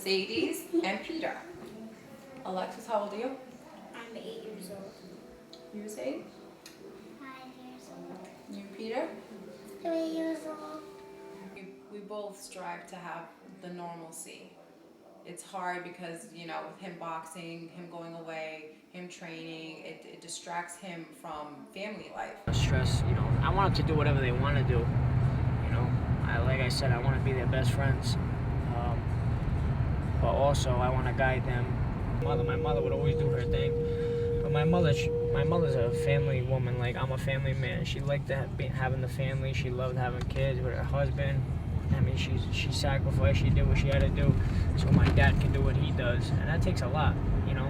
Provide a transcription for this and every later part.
Mercedes, and Peter. Alexis, how old are you? I'm 8 years old. You was 8? 5 years old. You, Peter? 3 years old. We both strive to have the normalcy. It's hard because, you know, with him boxing, him going away, him training, it distracts him from family life. Stress, you know, I want them to do whatever they want to do. You know, like I said, I want to be their best friends. But also, I want to guide them. My mother would always do her thing. But my mother's a family woman. Like, I'm a family man. She liked having the family. She loved having kids with her husband. I mean, she sacrificed. She did what she had to do so my dad can do what he does. And that takes a lot, you know.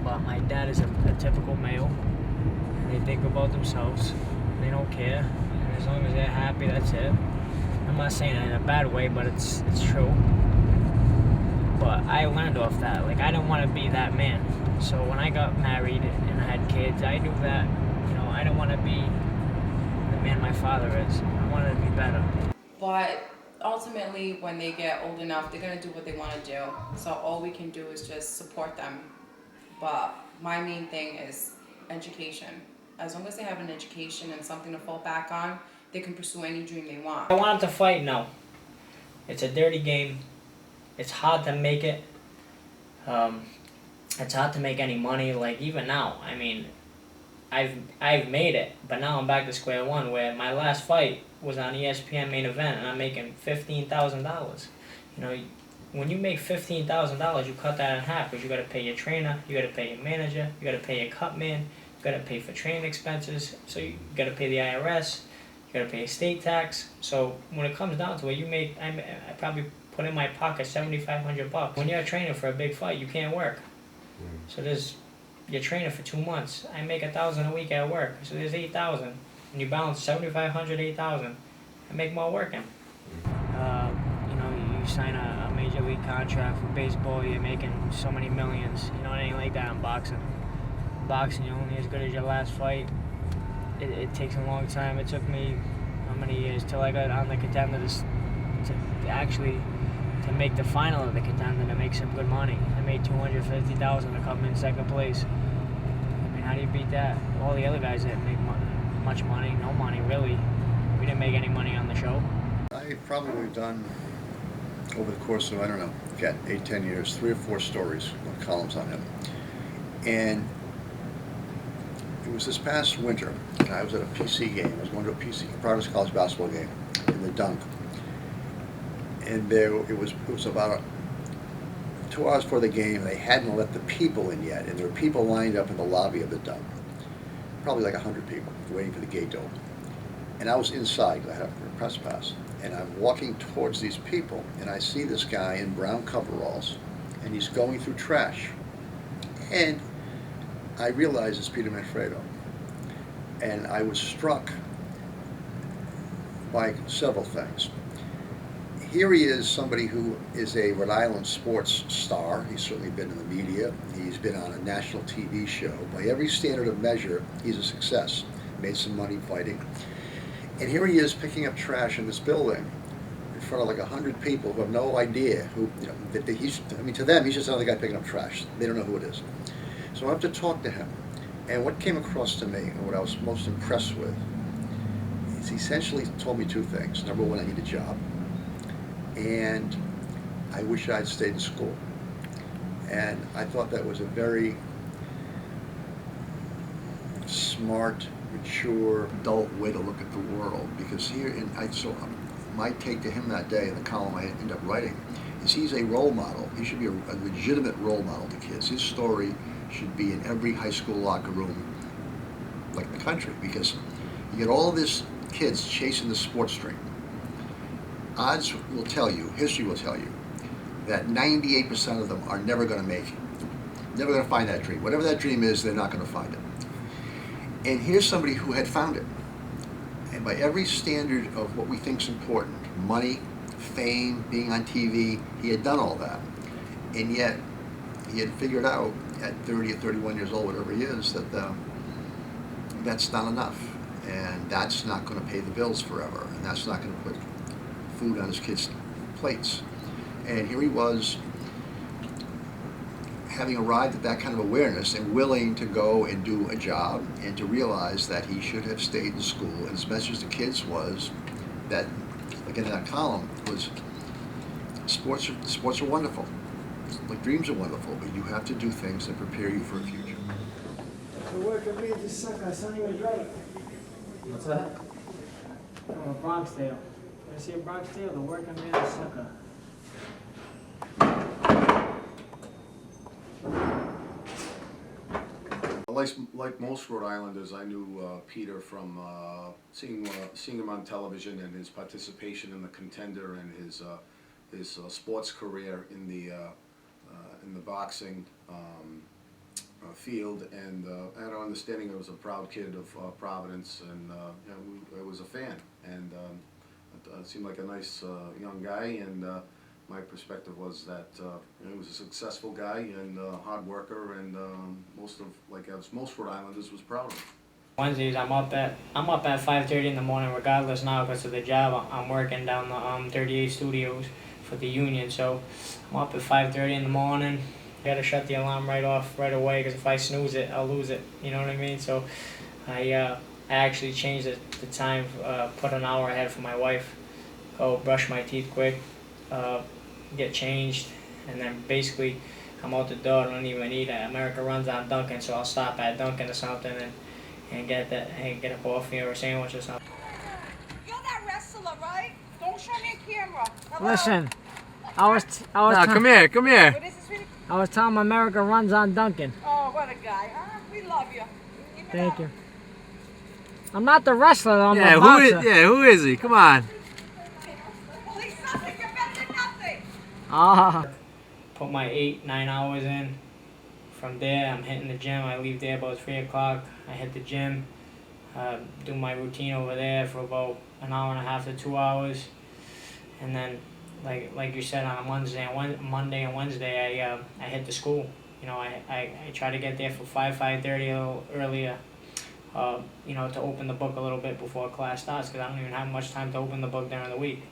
But my dad is a typical male. They think about themselves. They don't care. And as long as they're happy, that's it. I'm not saying it in a bad way, but it's true. But I learned off that. Like, I didn't want to be that man. So when I got married and I had kids, I knew that, you know, I didn't want to be the man my father is. I wanted to be better. But ultimately, when they get old enough, they're going to do what they want to do. So all we can do is just support them. But my main thing is education. As long as they have an education and something to fall back on, they can pursue any dream they want. I want them to fight? No. It's a dirty game. It's hard to make it. It's hard to make any money. Like, even now, I mean, I've made it, but now I'm back to square one, where my last fight was on ESPN Main Event, and I'm making $15,000. You know, when you make $15,000, you cut that in half, because you got to pay your trainer, you got to pay your manager, you got to pay your cut man, you got to pay for training expenses, so you got to pay the IRS, you got to pay state tax. So when it comes down to it, I probably put in my pocket $7,500. When you're training for a big fight, you can't work. So you're training for 2 months. I make $1,000 a week at work, so there's $8,000. And you balance $7,500, $8,000. I make more working. You know, you sign a major league contract for baseball, you're making so many millions. You know, it ain't like that in boxing. Boxing, you're only as good as your last fight. It takes a long time. It took me how many years till I got on the Contender to actually to make the final of the Contender, to make some good money. I made $250,000 to come in second place. I mean, how do you beat that? All the other guys didn't make much money, no money really. We didn't make any money on the show. I've probably done, over the course of, I don't know, 8, 10 years, 3 or 4 stories, columns on him. And it was this past winter, and I was at a PC game. I was going to a Progress College basketball game in the Dunk. And it was about 2 hours before the game. They hadn't let the people in yet, and there were people lined up in the lobby of the Dunk. Probably like 100 people waiting for the gate to open. And I was inside, I had a press pass. And I'm walking towards these people, and I see this guy in brown coveralls, and he's going through trash. And I realize it's Peter Manfredo. And I was struck by several things. Here he is, somebody who is a Rhode Island sports star. He's certainly been in the media. He's been on a national TV show. By every standard of measure, he's a success. Made some money fighting. And here he is picking up trash in this building in front of like 100 people who have no idea who, you know, to them, he's just another guy picking up trash. They don't know who it is. So I have to talk to him. And what came across to me, and what I was most impressed with, is he essentially told me 2 things. Number one, I need a job. And I wish I'd stayed in school. And I thought that was a very smart, mature, adult way to look at the world. Because my take to him that day in the column I ended up writing is he's a role model. He should be a legitimate role model to kids. His story should be in every high school locker room, like the country, because you get all of these kids chasing the sports dream. Odds will tell you, history will tell you, that 98% of them are never going to make it. Never going to find that dream. Whatever that dream is, they're not going to find it. And here's somebody who had found it. And by every standard of what we think is important, money, fame, being on TV, he had done all that. And yet, he had figured out at 30 or 31 years old, whatever he is, that that's not enough. And that's not going to pay the bills forever. And that's not going to put food on his kids' plates. And here he was, having arrived at that kind of awareness and willing to go and do a job and to realize that he should have stayed in school. And his message to kids was that, again, in that column, was sports are wonderful. Like dreams are wonderful, but you have to do things that prepare you for a future. The work of me this sucker, Sonny was right. What's that? From a Bronx Tale. You ever see a Bronx Tale? The work of me this sucker. Like most Rhode Islanders, I knew Peter from seeing him on television and his participation in the Contender and his sports career in the boxing field, and I had an understanding he was a proud kid of Providence, and I was a fan, and it seemed like a nice young guy, and my perspective was that he was a successful guy and a hard worker, and most Rhode Islanders was proud of him. Wednesdays I'm up at 5:30 in the morning, regardless now because of the job. I'm working down the 38 studios for the union, so I'm up at 5:30 in the morning. I gotta shut the alarm right off right away because if I snooze it, I'll lose it. You know what I mean? So I actually changed the time, put an hour ahead for my wife. Go brush my teeth quick, get changed, and then basically I'm out the door. I don't even eat it. America runs on Dunkin', so I'll stop at Dunkin' or something and get a coffee or a sandwich or something. You're that wrestler, right? Don't show me a camera. Hello? Listen, I was Come here. What is this, sweetie? I was telling him America runs on Dunkin'. Oh, what a guy, huh? We love you. Keep it Thank up. you. I'm not the wrestler, though. I'm Yeah, the boxer. who is he? Come on. Well, he's nothing. You're better than nothing. Ah, Put my 8-9 hours in. From there, I'm hitting the gym. I leave there about 3 o'clock. I hit the gym, do my routine over there for about an hour and a half to 2 hours, and then, like you said, on a Monday and Wednesday, I hit the school. You know, I try to get there for 5:30 a little earlier. You know, to open the book a little bit before class starts because I don't even have much time to open the book during the week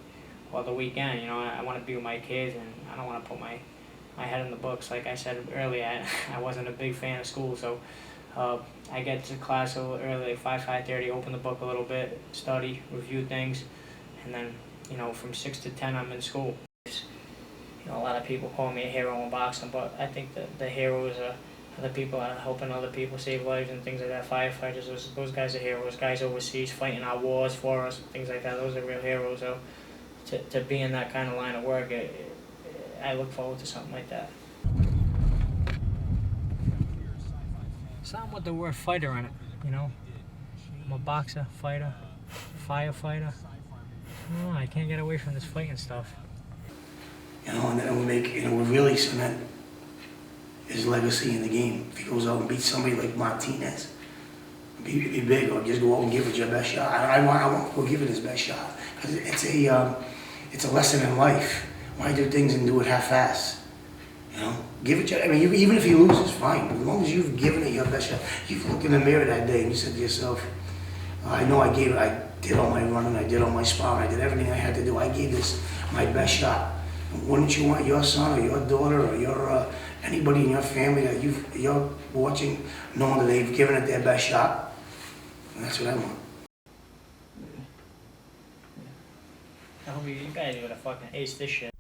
or the weekend. You know, I want to be with my kids and I don't want to put my head in the books. Like I said earlier, I wasn't a big fan of school, so I get to class a little early, 5:30, open the book a little bit, study, review things, and then, you know, from 6 to 10 I'm in school. You know, a lot of people call me a hero in boxing, but I think that the heroes are the people that are helping other people save lives and things like that. Firefighters, those guys are heroes. Guys overseas fighting our wars for us, things like that. Those are real heroes. So to be in that kind of line of work, I look forward to something like that. something with the word fighter in it, you know? I'm a boxer, fighter, firefighter. Oh, I can't get away from this fighting stuff. You know, and then we really cement his legacy in the game. If he goes out and beats somebody like Martinez, be big, or just go out and give it your best shot. I want to go give it his best shot because it's a lesson in life. Why do things and do it half-assed? You know, give it your. I mean, even if he loses, fine. But as long as you've given it your best shot, you've looked in the mirror that day and you said to yourself, I know I gave it. I did all my running, I did all my sparring, I did everything I had to do. I gave this my best shot. Wouldn't you want your son or your daughter or your anybody in your family that you're watching knowing that they've given it their best shot? And that's what I want. I hope you guys are gonna fucking ace this shit.